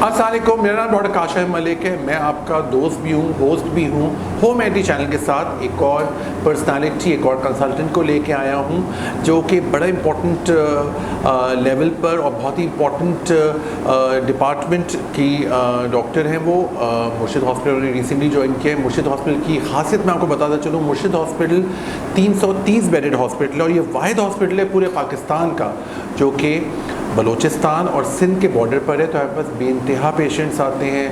अस्सलाम वालेकुम, मेरा नाम डॉक्टर काशिफ मलिक है। मैं आपका दोस्त भी हूँ, होस्ट भी हूँ। होम मेडी चैनल के साथ एक और पर्सनालिटी, एक और कंसल्टेंट को लेके आया हूँ जो कि बड़ा इम्पोर्टेंट लेवल पर और बहुत ही इम्पोर्टेंट डिपार्टमेंट की डॉक्टर हैं। वो मुर्शिद हॉस्पिटल ने रिसेंटली ज्वाइन किया है। मुर्शिद हॉस्पिटल की खासियत मैं आपको बताता चलूँ, मुर्शिद हॉस्पिटल 330 बेडेड हॉस्पिटल है और ये वाहिद हॉस्पिटल है पूरे पाकिस्तान का जो कि बलूचिस्तान और सिंध के बॉर्डर पर है। तो हमारे पास बेइंतहा पेशेंट्स आते हैं,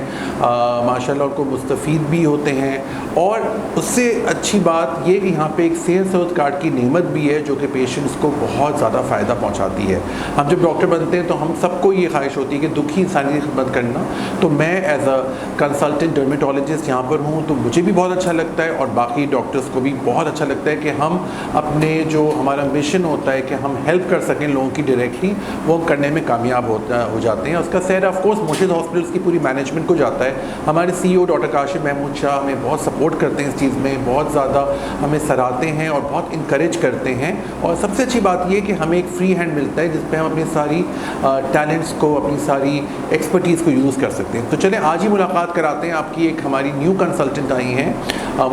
माशाल्लाह उनको मुस्तफ़ीद भी होते हैं। और उससे अच्छी बात ये कि यहाँ पे एक सेहत सहूलत कार्ड की नेमत भी है जो कि पेशेंट्स को बहुत ज़्यादा फ़ायदा पहुँचाती है। हम जब डॉक्टर बनते हैं तो हम सबको ये ख्वाहिश होती है कि दुखी इंसान की खिदमत करना। तो मैं एज अ कंसल्टेंट डर्मेटोलॉजिस्ट यहाँ पर हूँ तो मुझे भी बहुत अच्छा लगता है और बाकी डॉक्टर्स को भी बहुत अच्छा लगता है कि हम अपने जो हमारा मिशन होता है कि हम हेल्प कर सकें लोगों की डायरेक्टली, वो करने में कामयाब हो जाते हैं। उसका सैर ऑफ कोर्स मुर्शिद हॉस्पिटल्स की पूरी मैनेजमेंट को जाता है। हमारे सीईओ डॉक्टर काशिफ महमूद शाह हमें बहुत सपोर्ट करते हैं इस चीज़ में, बहुत ज़्यादा हमें सराहते हैं और बहुत इंकरेज करते हैं। और सबसे अच्छी बात ये कि हमें एक फ्री हैंड मिलता है जिस पर हम अपनी सारी टैलेंट्स को, अपनी सारी एक्सपर्टीज़ को यूज़ कर सकते हैं। तो चलें आज ही मुलाकात कराते हैं। आपकी एक हमारी न्यू कंसल्टेंट आई हैं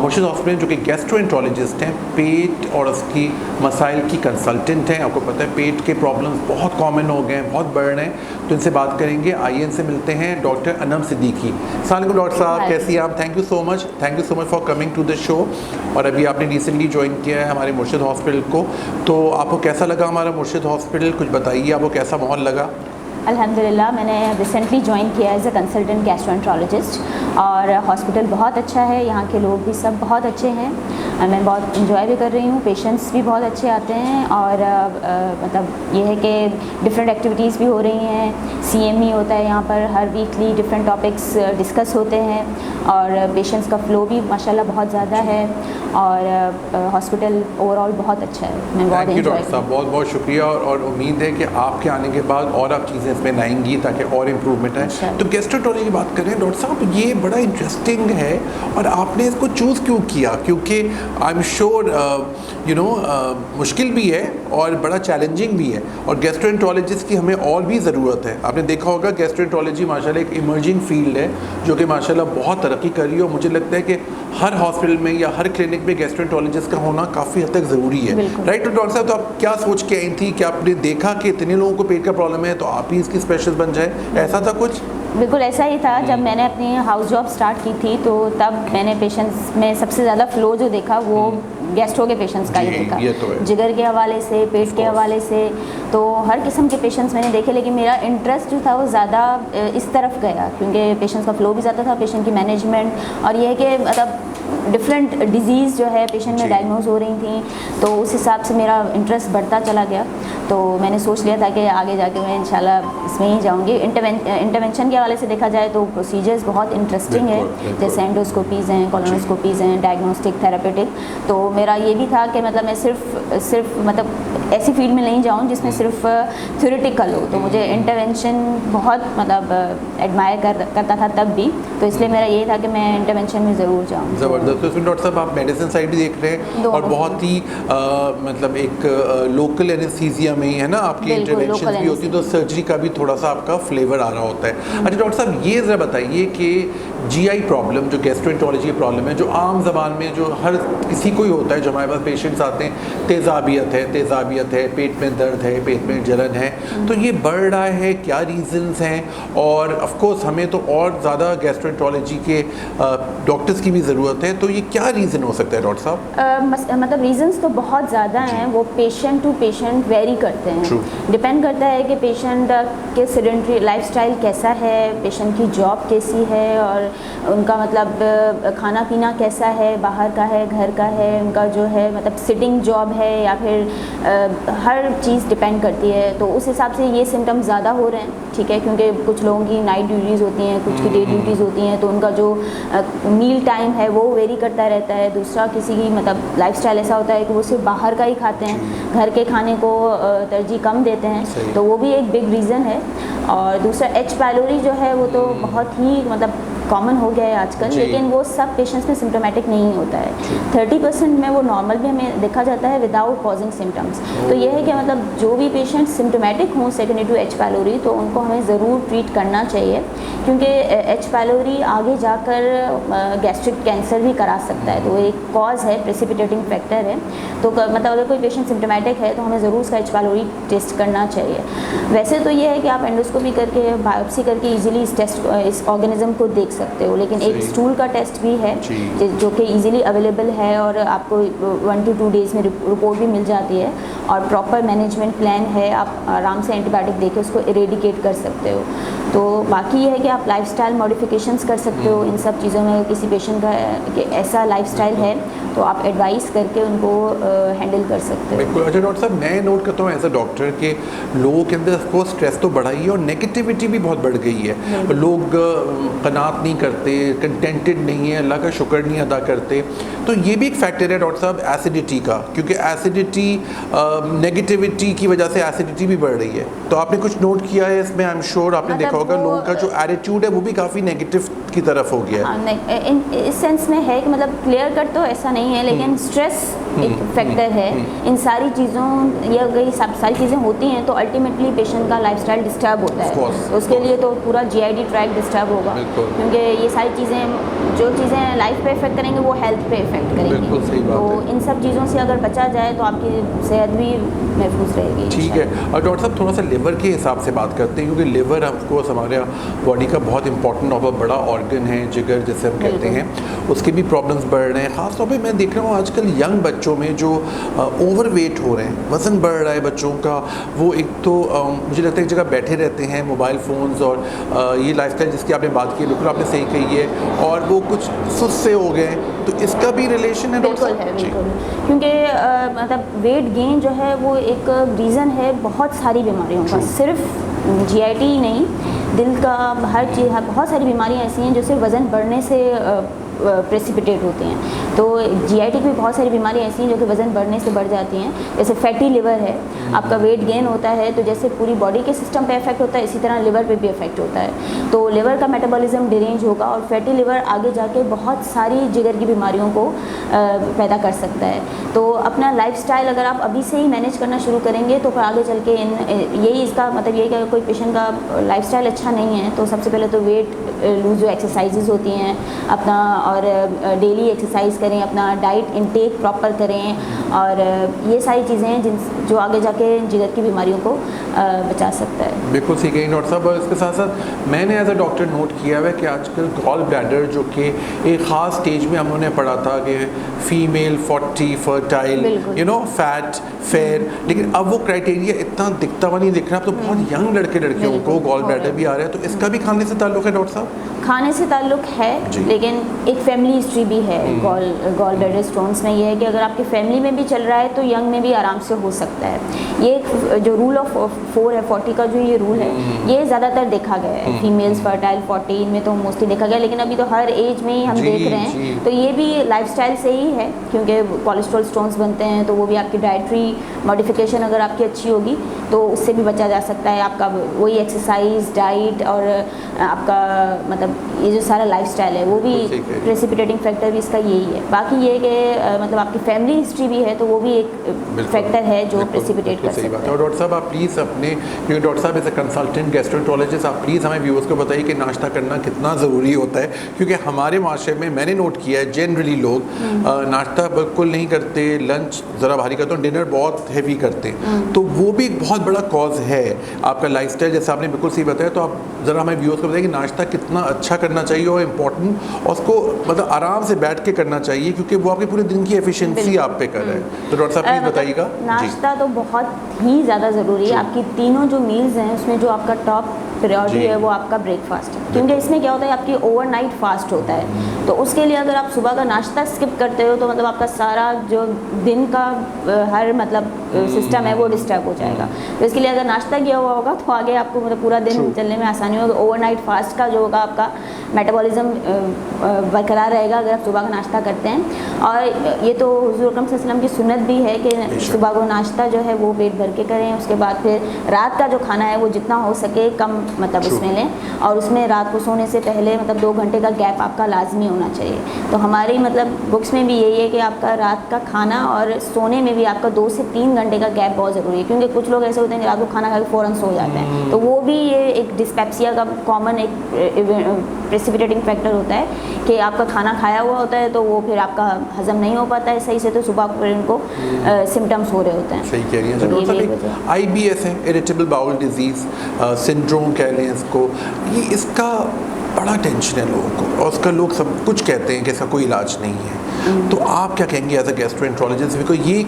मुर्शिद हॉस्पिटल जो कि गैस्ट्रोएंट्रोलॉजिस्ट हैं, पेट और उसकी मसाइल की कंसल्टेंट हैं। आपको पता है पेट के प्रॉब्लम्स बहुत कॉमन हो गए हैं, बहुत बढ़ रहे हैं, तो इनसे बात करेंगे। आइए इनसे मिलते हैं। डॉक्टर अनम सिद्दीकी। अस्सलाम वालेकुम डॉक्टर साहब, कैसी हैं आप? Thank you so much for coming to the show. और अभी आपने रिसेंटली ज्वाइन किया है हमारे मुर्शिद हॉस्पिटल को, तो आपको कैसा लगा हमारा मुर्शिद हॉस्पिटल? कुछ बताइए, आपको कैसा माहौल लगा? अल्हम्दुलिल्लाह, मैंने रिसेंटली ज्वाइन किया एज अ कंसल्टेंट गैस्ट्रोएंट्रोलॉजिस्ट और हॉस्पिटल बहुत अच्छा है। यहाँ के लोग भी सब बहुत अच्छे हैं, मैं बहुत इंजॉय भी कर रही हूँ। पेशेंट्स भी बहुत अच्छे आते हैं और मतलब ये है कि डिफरेंट एक्टिविटीज़ भी हो रही हैं। CME होता है यहाँ पर, हर वीकली डिफरेंट टॉपिक्स डिस्कस होते हैं और पेशेंट्स का फ़्लो भी माशाल्लाह बहुत ज़्यादा है और हॉस्पिटल ओवरऑल बहुत अच्छा है। मैं बहुत एंजॉय डॉक्टर साहब, बहुत बहुत शुक्रिया और उम्मीद है कि आपके आने के बाद और आप चीज़ें इसमें लाएंगी ताकि और इम्प्रूवमेंट है। तो गैस्ट्रोएंट्रोलॉजी की बात करें डॉक्टर साहब, ये बड़ा इंटरेस्टिंग है और आपने इसको चूज़ क्यों किया? क्योंकि आई एम श्योर मुश्किल भी है और बड़ा चैलेंजिंग भी है और गैस्ट्रोएंट्रोलॉजिस्ट की हमें और भी ज़रूरत है। आपने देखा होगा गैस्ट्रोएंट्रोलॉजी माशाल्लाह एक इमर्जिंग फील्ड है जो कि माशाल्लाह बहुत तरक्की कर रही है और मुझे लगता है कि हर हॉस्पिटल में या हर क्लिनिक में गैस्ट्रोएंट्रोलॉजिस्ट का होना काफ़ी हद तक ज़रूरी है। राइट? तो डॉक्टर साहब, तो आप क्या सोच के आई थी कि आपने देखा कि इतने लोगों को पेट का प्रॉब्लम है तो आप ही इसकी स्पेशलिस्ट बन जाए, ऐसा था कुछ? बिल्कुल ऐसा ही था। जब मैंने अपनी हाउस जॉब स्टार्ट की थी तो तब मैंने पेशेंट्स में सबसे ज़्यादा फ़्लो जो देखा वो गैस्ट्रो के पेशेंट्स का ही देखा, तो जिगर के हवाले से, पेट के हवाले से, तो हर किस्म के पेशेंट्स मैंने देखे। लेकिन मेरा इंटरेस्ट जो था वो ज़्यादा इस तरफ गया क्योंकि पेशेंट्स का फ़्लो भी ज़्यादा था, पेशेंट की मैनेजमेंट और ये है कि मतलब डिफरेंट डिजीज़ जो है पेशेंट में डायग्नोज हो रही थी, तो उस हिसाब से मेरा इंटरेस्ट बढ़ता चला गया। तो मैंने सोच लिया था कि आगे जाके मैं इंशाल्लाह इसमें ही जाऊंगी। इंटरवेंशन के हवाले से देखा जाए तो प्रोसीजर्स बहुत इंटरेस्टिंग है, जैसे एंडोस्कोपीज़ हैं, कोलोनोस्कोपीज़ हैं, डायग्नोस्टिक, थेरापेटिक। तो मेरा ये भी था कि मतलब मैं सिर्फ मतलब ऐसी फील्ड में नहीं जाऊँ जिसमें सिर्फ थ्योरेटिकल हो। तो मुझे इंटरवेंशन बहुत मतलब एडमायर करता था तब भी, तो इसलिए मेरा ये था कि मैं इंटरवेंशन में ज़रूर जाऊँ। ज़बरदस्त। तो इसमें डॉक्टर साहब आप मेडिसिन साइड भी देख रहे हैं और बहुत ही मतलब एक लोकल एनेस्थीसिया में ही है ना आपकी इंटरवेंशन भी होती है, तो सर्जरी का भी थोड़ा सा आपका फ्लेवर आ रहा होता है। अच्छा डॉक्टर साहब, ये ज़रा बताइए कि GI प्रॉब्लम जो गैस्ट्रोएंट्रोलॉजी की प्रॉब्लम है, जो आम ज़बान में जो हर किसी को ही होता है, जो हमारे पास पेशेंट्स आते हैं, तेज़ाबियत है, पेट में दर्द है, पेट में जलन है, तो ये बढ़ रहा है, क्या रीज़न्स हैं? और ऑफ कोर्स हमें तो और ज़्यादा गैस्ट्रोएंट्रोलॉजी के डॉक्टर्स की भी ज़रूरत है, तो ये क्या रीज़न हो सकता है डॉक्टर साहब? मतलब रीज़न्स तो बहुत ज़्यादा हैं, वो पेशेंट टू पेशेंट वेरी करते हैं। डिपेंड करता है कि पेशेंट के सेडेंटरी लाइफस्टाइल कैसा है, पेशेंट की जॉब कैसी है और उनका मतलब खाना पीना कैसा है, बाहर का है, घर का है, उनका जो है मतलब सिटिंग जॉब है या फिर हर चीज़ डिपेंड करती है। तो उस हिसाब से ये सिम्टम्स ज़्यादा हो रहे हैं, ठीक है, क्योंकि कुछ लोगों की नाइट ड्यूटीज़ होती हैं, कुछ की डे ड्यूटीज़ होती हैं, तो उनका जो मील टाइम है वो वेरी करता रहता है। दूसरा किसी की मतलब लाइफस्टाइल ऐसा होता है कि वो सिर्फ बाहर का ही खाते हैं, घर के खाने को तरजीह कम देते हैं, तो वो भी एक बिग रीज़न है। और दूसरा H. पायलोरी जो है वो तो बहुत ही मतलब कॉमन हो गया है आजकल, लेकिन वो सब पेशेंट्स में सिम्टोमेटिक नहीं होता है। 30% में वो नॉर्मल भी हमें देखा जाता है विदाउट कॉजिंग सिम्टम्स। तो ये है कि मतलब जो भी पेशेंट सिम्टोमेटिक हों सेकेंडरी टू एच पायलोरी, तो उनको हमें ज़रूर ट्रीट करना चाहिए, क्योंकि एच पायलोरी आगे जाकर गैस्ट्रिक कैंसर भी करा सकता है। तो एक कॉज है, प्रेसिपिटेटिंग फैक्टर है। तो मतलब अगर कोई पेशेंट सिम्टोमेटिक है तो हमें ज़रूर उसका एच पायलोरी टेस्ट करना चाहिए। वैसे तो ये है कि आप एंडोस्कोपी करके बायोप्सी करके इजीली इस ऑर्गेनिज्म को देख सकते हो, लेकिन एक स्टूल का टेस्ट भी है जो कि इजीली अवेलेबल है और आपको 1 to 2 डेज़ में रिपोर्ट भी मिल जाती है, और प्रॉपर मैनेजमेंट प्लान है, आप आराम से एंटीबायोटिक देके उसको इरेडिकेट कर सकते हो। तो बाकी ये है कि आप लाइफस्टाइल मॉडिफिकेशंस कर सकते हो इन सब चीज़ों में। किसी पेशेंट का ऐसा लाइफस्टाइल है तो आप एडवाइस करके उनको हैंडल कर सकते हो। बिल्कुल। अच्छा डॉक्टर साहब, मैं नोट करता हूँ एज अ डॉक्टर के लोगों के अंदर को स्ट्रेस तो बढ़ा ही है और नेगेटिविटी भी बहुत बढ़ गई है। लोग कनात नहीं करते, कंटेंटेड नहीं है, अल्लाह का शुक्र नहीं अदा करते। तो ये भी एक फैक्टर है डॉक्टर साहब एसिडिटी का, क्योंकि एसिडिटी नेगेटिविटी की वजह से एसिडिटी भी बढ़ रही है। तो आपने कुछ नोट किया है इसमें? आई एम श्योर आपने देखा होगा लोगों का जो एटीट्यूड है वो भी काफ़ी नेगेटिव की तरफ हो गया है। इस सेंस में है कि मतलब क्लियर कट तो ऐसा नहीं है, लेकिन स्ट्रेस एक फैक्टर है। इन सारी चीज़ों या कई सारी चीज़ें होती हैं तो अल्टीमेटली पेशेंट का लाइफस्टाइल डिस्टर्ब होता है। उसके लिए तो पूरा जीआईडी ट्रैक डिस्टर्ब होगा, क्योंकि ये सारी चीज़ें जो चीज़ें लाइफ पे इफेक्ट करेंगे वो हेल्थ पे इफेक्ट करेंगी। तो इन सब चीज़ों से अगर बचा जाए तो आपकी सेहत भी महफूज रहेगी। ठीक है। और डॉक्टर साहब थोड़ा सा लिवर के हिसाब से बात करते हैं, क्योंकि लिवर ऑफकोर्स हमारे बॉडी का बहुत इंपॉर्टेंट और बहुत बड़ा ऑर्गन है, जिगर जिसे हम कहते हैं, उसके भी प्रॉब्लम्स बढ़ रहे हैं। ख़ास तौर पे मैं देख रहा हूँ आजकल यंग बच्चों में जो ओवरवेट हो रहे हैं, वज़न बढ़ रहा है बच्चों का। वो एक तो मुझे लगता है एक जगह बैठे रहते हैं, मोबाइल फ़ोन्स और ये लाइफस्टाइल जिसकी आपने बात की, बिल्कुल आपने सही कही है, और वो कुछ सुस्त से हो गए। तो इसका भी रिलेशन है डॉक्टर साहब? बिल्कुल, क्योंकि मतलब वेट गेन जो है वो एक रीज़न है बहुत सारी बीमारियों का, सिर्फ जीआईटी ही नहीं, दिल का हर चीज़, बहुत सारी बीमारियां ऐसी हैं जो सिर्फ वज़न बढ़ने से प्रेसिपिटेट होती हैं। तो जीआईटी की भी बहुत सारी बीमारियां ऐसी हैं जो कि वज़न बढ़ने से बढ़ जाती हैं। जैसे फैटी लिवर है, आपका वेट गेन होता है तो जैसे पूरी बॉडी के सिस्टम पे इफेक्ट होता है, इसी तरह लिवर पे भी इफेक्ट होता है। तो लिवर का मेटाबॉलिज्म डिरेंज होगा और फैटी लिवर आगे जाके बहुत सारी जिगर की बीमारियों को पैदा कर सकता है। तो अपना लाइफस्टाइल अगर आप अभी से ही मैनेज करना शुरू करेंगे तो फिर आगे चल के यही इसका मतलब यही कि अगर कोई पेशेंट का लाइफस्टाइल अच्छा नहीं है तो सबसे पहले तो वेट लूज जो एक्सरसाइजेज होती हैं अपना, और डेली एक्सरसाइज करें, अपना डाइट इनटेक प्रॉपर करें, और ये सारी चीज़ें हैं जो आगे जाके जिगर की बीमारियों को बचा सकता है। बिल्कुल सही कही डॉक्टर साहब। और इसके साथ साथ मैंने एज अ डॉक्टर नोट किया हुआ है कि आजकल गॉल ब्लैडर जो कि एक ख़ास स्टेज में हमने पढ़ा था कि female 40 fertile, you know, fat fair, लेकिन अब वो क्राइटेरिया इतना दिखता हुआ नहीं दिख रहा। अब तो बहुत यंग लड़के लड़कियों को गॉल ब्लैडर भी आ रहा है। तो इसका भी खाने से ताल्लुक़ है डॉक्टर साहब? खाने से ताल्लुक़ है, लेकिन एक फैमिली हिस्ट्री भी है गॉल ब्लैडर स्टोन्स में। ये है कि अगर आपकी फैमिली में भी चल रहा है तो यंग में भी आराम से हो सकता है। ये जो रूल ऑफ 4 है, 40 का जो ये रूल है, ये ज़्यादातर देखा गया है। फीमेल्स फर्टाइल 40 इनमें तो मोस्टली देखा गया, लेकिन अभी तो हर एज में ही हम देख रहे हैं। तो ये भी लाइफस्टाइल से ही है, क्योंकि कोलेस्ट्रॉल स्टोन्स बनते हैं तो वो भी आपकी डाइटरी मॉडिफिकेशन अगर आपकी अच्छी होगी तो उससे भी बचा जा सकता है। आपका वही एक्सरसाइज, डाइट और आपका मतलब ये जो सारा लाइफस्टाइल है वो भी प्रेसिपिटेटिंग फैक्टर भी इसका यही है। बाकी ये कि मतलब आपकी फैमिली हिस्ट्री भी है तो वो भी एक फैक्टर है जो प्रेसिपिटेट कर सकता है। और डॉक्टर साहब आप प्लीज़ अपने, क्योंकि डॉक्टर साहब एज ए कंसल्टेंट गैस्ट्रोएंटरोलॉजिस्ट, आप प्लीज़ हमें व्यूअर्स को बताइए कि नाश्ता करना कितना ज़रूरी होता है, क्योंकि हमारे माशरे में मैंने नोट किया है जनरली लोग नाश्ता बिल्कुल नहीं करते, लंच ज़रा भारी करते हैं, डिनर बहुत हैवी करते हैं। तो वो भी एक बहुत बड़ा कॉज है आपका लाइफस्टाइल, जैसे आपने बिल्कुल सही बताया। तो आप ज़रा हमें व्यूअर्स को बताइए कि नाश्ता कितना अच्छा करना चाहिए और इम्पोर्टेंट, और उसको मतलब आराम से बैठ के करना चाहिए, क्योंकि वो आपके पूरे दिन की एफिशिएंसी आप पे कर रहा है। तो डॉक्टर साहब प्लीज़ बताइएगा। नाश्ता तो बहुत ही ज़्यादा ज़रूरी है। आपकी तीनों जो मील्स हैं उसमें जो आपका टॉप प्रायोरिटी है वो आपका ब्रेकफास्ट है, क्योंकि इसमें क्या होता है आपकी ओवरनाइट फास्ट होता है। तो उसके लिए अगर आप सुबह का नाश्ता स्किप करते हो तो मतलब आपका सारा जो दिन का हर मतलब सिस्टम है वो डिस्टर्ब हो जाएगा। तो इसके लिए अगर नाश्ता किया हुआ होगा तो आगे आपको मतलब पूरा दिन चलने में आसानी होगी। ओवरनाइट फास्ट का जो होगा आपका मेटाबॉलिज्म बरकरार रहेगा अगर आप सुबह का नाश्ता करते हैं। और ये तो हुज़ूर अकरम सल्लल्लाहु अलैहि वसल्लम की सुन्नत भी है कि सुबह को नाश्ता जो है वो पेट भर के करें, उसके बाद फिर रात का जो खाना है वो जितना हो सके कम मतलब उसमें लें, और उसमें रात को सोने से पहले मतलब 2 घंटे का गैप आपका लाजमी होना चाहिए। तो हमारी मतलब बुक्स में भी यही है कि आपका रात का खाना और सोने में भी आपका 2 से 3 घंटे का गैप बहुत ज़रूरी है, क्योंकि कुछ लोग ऐसे होते हैं कि रात को खाना खा के फ़ौरन सो जाते हैं, तो वो भी ये एक डिस्पेप्सिया का कॉमन एक प्रेसिपिटेटिंग फैक्टर होता है कि आपका खाना खाया हुआ होता है तो वो फिर आपका हजम नहीं हो पाता है सही से, तो सुबह फिर इनको सिम्टम्स हो रहे होते हैं। सही कह रही हैं। डॉक्टर साहब, IBS है, इरिटेबल बाउल डिजीज़ सिंड्रोम कह लें इसको, ये इसका बड़ा टेंशन है लोगों को, और उसका लोग सब कुछ कहते हैं कि इसका कोई इलाज नहीं है। तो आप क्या कहेंगे एज अ गैस्ट्रोएंटरोलॉजिस्ट? बिकॉज ये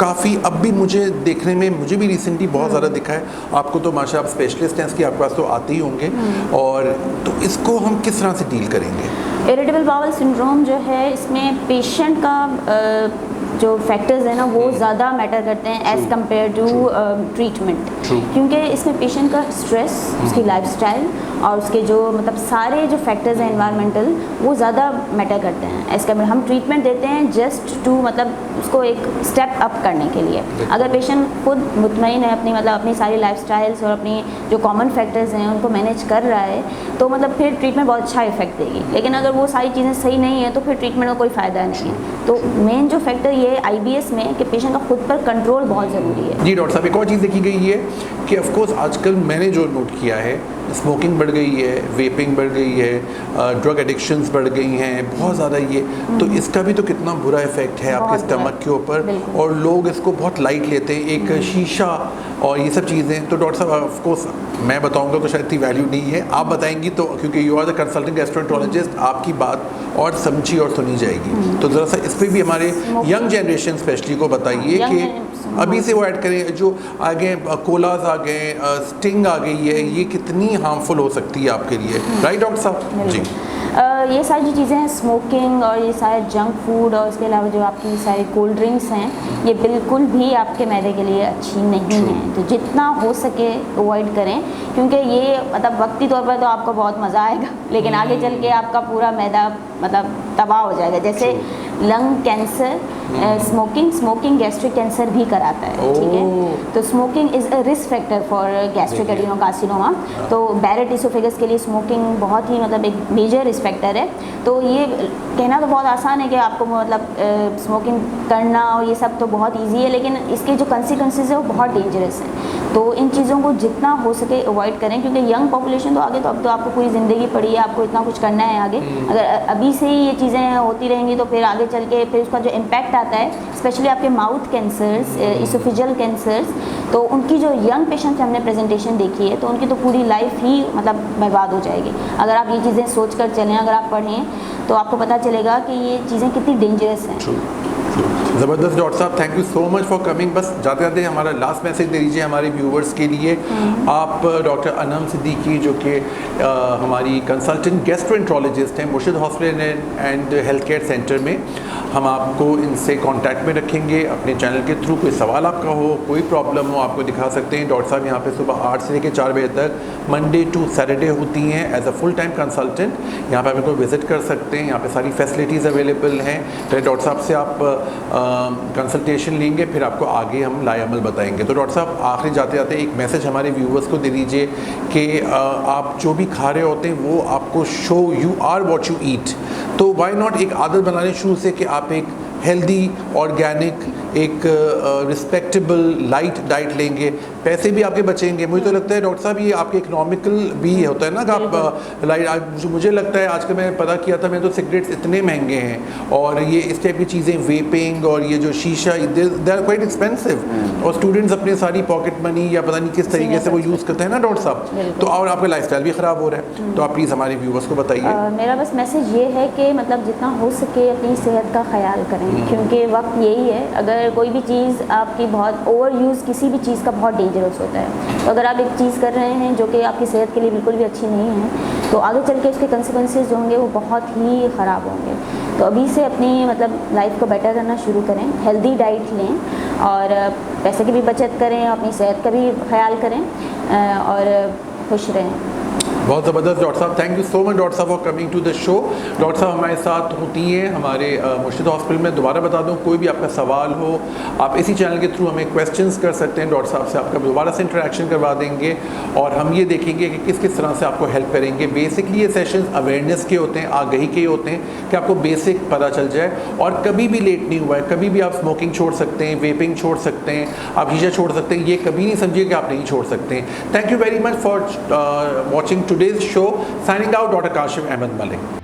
काफ़ी अब भी मुझे देखने में, मुझे भी रिसेंटली बहुत ज़्यादा दिखा है, आपको तो माशाल्लाह आप स्पेशलिस्ट हैं इसकी, आपके पास तो आते ही होंगे, और तो इसको हम किस तरह से डील करेंगे? इरिटेबल बाउल सिंड्रोम जो है इसमें पेशेंट का जो फैक्टर्स है ना वो ज़्यादा मैटर करते हैं एज़ कम्पेयर टू ट्रीटमेंट, क्योंकि इसमें पेशेंट का स्ट्रेस, उसकी लाइफस्टाइल और उसके जो मतलब सारे जो फैक्टर्स हैं एनवायरमेंटल वो ज़्यादा मैटर करते हैं। एज़ कम्पेयर हम ट्रीटमेंट देते हैं जस्ट टू मतलब उसको एक स्टेप अप करने के लिए। अगर पेशेंट खुद मुतमईन है अपनी मतलब अपनी सारी लाइफस्टाइल्स और अपनी जो कॉमन फैक्टर्स हैं उनको मैनेज कर रहा है तो मतलब फिर ट्रीटमेंट बहुत अच्छा इफेक्ट देगी। लेकिन अगर वो सारी चीज़ें सही नहीं है तो फिर ट्रीटमेंट का कोई फ़ायदा नहीं है। तो मेन जो फैक्टर ये IBS में कि पेशेंट का खुद पर कंट्रोल बहुत ज़रूरी है। जी डॉक्टर साहब, एक और चीज़ देखी गई है कि ऑफ कोर्स आजकल मैंने जो नोट किया है, स्मोकिंग बढ़ गई है, वेपिंग बढ़ गई है, ड्रग एडिक्शंस बढ़ गई हैं बहुत ज़्यादा। ये तो इसका भी तो कितना बुरा इफेक्ट है आपके स्टमक के ऊपर, और लोग इसको बहुत लाइट लेते हैं, एक शीशा और ये सब चीज़ें। तो डॉक्टर साहब ऑफ कोर्स मैं बताऊंगा तो शायद इतनी वैल्यू नहीं है, आप बताएंगी तो, क्योंकि you are the consultant gastroenterologist, आपकी बात और समझी और सुनी जाएगी। तो ज़रा सा इस पर भी हमारे यंग जनरेशन स्पेशली को बताइए कि अभी से वो ऐड करें, जो आगे कोलाज आ गए, स्टिंग आ गई है, ये कितनी हार्मफुल हो सकती है आपके लिए, राइट डॉक्टर साहब? जी ये सारी जो चीज़ें हैं स्मोकिंग और ये सारे जंक फूड और उसके अलावा जो आपकी सारी कोल्ड ड्रिंक्स हैं ये बिल्कुल भी आपके मैदे के लिए अच्छी नहीं है। तो जितना हो सके अवॉइड करें, क्योंकि ये मतलब वक्ती तौर पर तो आपको बहुत मज़ा आएगा लेकिन आगे चल के आपका पूरा मैदा मतलब तबाह हो जाएगा। जैसे lung cancer, smoking gastric cancer भी कराता है, ठीक है। तो smoking is a risk factor for gastric adenocarcinoma. तो बैरेट इसोफेगस के लिए स्मोकिंग बहुत ही मतलब एक मेजर रिस्क फैक्टर है। तो ये कहना तो बहुत आसान है कि आपको मतलब स्मोकिंग करना और ये सब तो बहुत ईजी है, लेकिन इसके जो कंसिक्वेंसेज है वो बहुत डेंजरस हैं। तो इन चीज़ों को जितना हो सके अवॉइड करें, क्योंकि यंग पॉपुलेशन तो आगे तो अब तो आपको पूरी ज़िंदगी पड़ी है, आपको इतना कुछ करना है आगे। अगर अभी से ही ये चीज़ें होती रहेंगी तो फिर आगे चल के फिर उसका जो इम्पैक्ट आता है, स्पेशली आपके माउथ कैंसर्स, इसोफेजियल कैंसर्स, तो उनकी जो यंग पेशेंट्स हमने प्रेजेंटेशन देखी है तो उनकी तो पूरी लाइफ ही मतलब बर्बाद हो जाएगी। अगर आप ये चीज़ें सोच कर चलें, अगर आप पढ़ें तो आपको पता चलेगा कि ये चीज़ें कितनी डेंजरस हैं। ज़बरदस्त डॉक्टर साहब, thank you so much for coming. बस जाते जाते हमारा लास्ट मैसेज दे दीजिए हमारे व्यूवर्स के लिए। आप डॉक्टर अनम सिद्दीकी जो कि हमारी कंसल्टेंट गैस्ट्रोएंटरोलॉजिस्ट हैं मुर्शिद hospital and health care centre में, हम आपको इनसे कांटेक्ट में रखेंगे अपने चैनल के थ्रू। कोई सवाल आपका हो, कोई प्रॉब्लम हो, आपको दिखा सकते हैं। डॉक्टर साहब यहाँ पे सुबह 8 से लेकर 4 बजे तक मंडे टू सैटरडे होती हैं as a full time consultant. यहाँ पे आप इनको विज़िट कर सकते हैं, यहाँ पे सारी फैसिलिटीज़ अवेलेबल हैं। पहले डॉक्टर साहब से आप कंसल्टेशन लेंगे, फिर आपको आगे हम लाएअमल बताएंगे। तो डॉक्टर साहब आखिरी जाते जाते एक मैसेज हमारे व्यूवर्स को दे दीजिए कि आप जो भी खा रहे होते हैं वो आपको show you are what you eat. तो वाई नॉट एक आदत बनाने शुरू से कि आप एक हेल्दी, ऑर्गेनिक, एक रिस्पेक्टेबल लाइट डाइट लेंगे, पैसे भी आपके बचेंगे। मुझे तो लगता है डॉक्टर साहब ये आपके इकोनॉमिकल भी होता है ना कि आप लाइट, मुझे लगता है आजकल मैंने पता किया था, मैंने तो सिगरेट्स इतने महंगे हैं और ये इस टाइप की चीज़ें, वेपिंग और ये जो शीशा, दे आर क्वाइट एक्सपेंसिव, और स्टूडेंट्स अपनी सारी पॉकेट मनी या पता नहीं किस तरीके से वो यूज़ करते हैं ना डॉक्टर साहब, तो और आपका लाइफस्टाइल भी ख़राब हो रहा है। तो आप प्लीज़ हमारे व्यूवर्स को बताइए। मेरा बस मैसेज ये है कि मतलब जितना हो सके अपनी सेहत का ख्याल करें, क्योंकि वक्त यही है। अगर कोई भी चीज़ आपकी बहुत ओवर यूज़ किसी भी चीज़ का बहुत डेंजरस होता है। तो अगर आप एक चीज़ कर रहे हैं जो कि आपकी सेहत के लिए बिल्कुल भी अच्छी नहीं है तो आगे चल के उसके कंसिक्वेंसेस जो होंगे वो बहुत ही ख़राब होंगे। तो अभी से अपनी मतलब लाइफ को बेटर करना शुरू करें, हेल्दी डाइट लें और पैसे की भी बचत करें, अपनी सेहत का भी ख्याल करें और खुश रहें। बहुत ज़बरदस्त डॉक्टर साहब, thank you so much doctor साहब for coming to the show. Doctor साहब हमारे साथ होती हैं हमारे मुर्शिद हॉस्पिटल में। दोबारा बता दूं, कोई भी आपका सवाल हो आप इसी चैनल के थ्रू हमें क्वेश्चंस कर सकते हैं। डॉक्टर साहब से आपका दोबारा से इंटरेक्शन करवा देंगे और हम ये देखेंगे कि किस किस तरह से आपको हेल्प करेंगे। बेसिकली ये सेशंस अवेयरनेस के होते हैं, आगही के होते हैं कि आपको बेसिक पता चल जाए। और कभी भी लेट नहीं हुआ है, कभी भी आप स्मोकिंग छोड़ सकते हैं, वेपिंग छोड़ सकते हैं, आप शीशा छोड़ सकते हैं। ये कभी नहीं समझिए कि आप नहीं छोड़ सकते हैं। Thank you very much for watching today's show. Signing out, Dr. Kashif Ahmed Malik.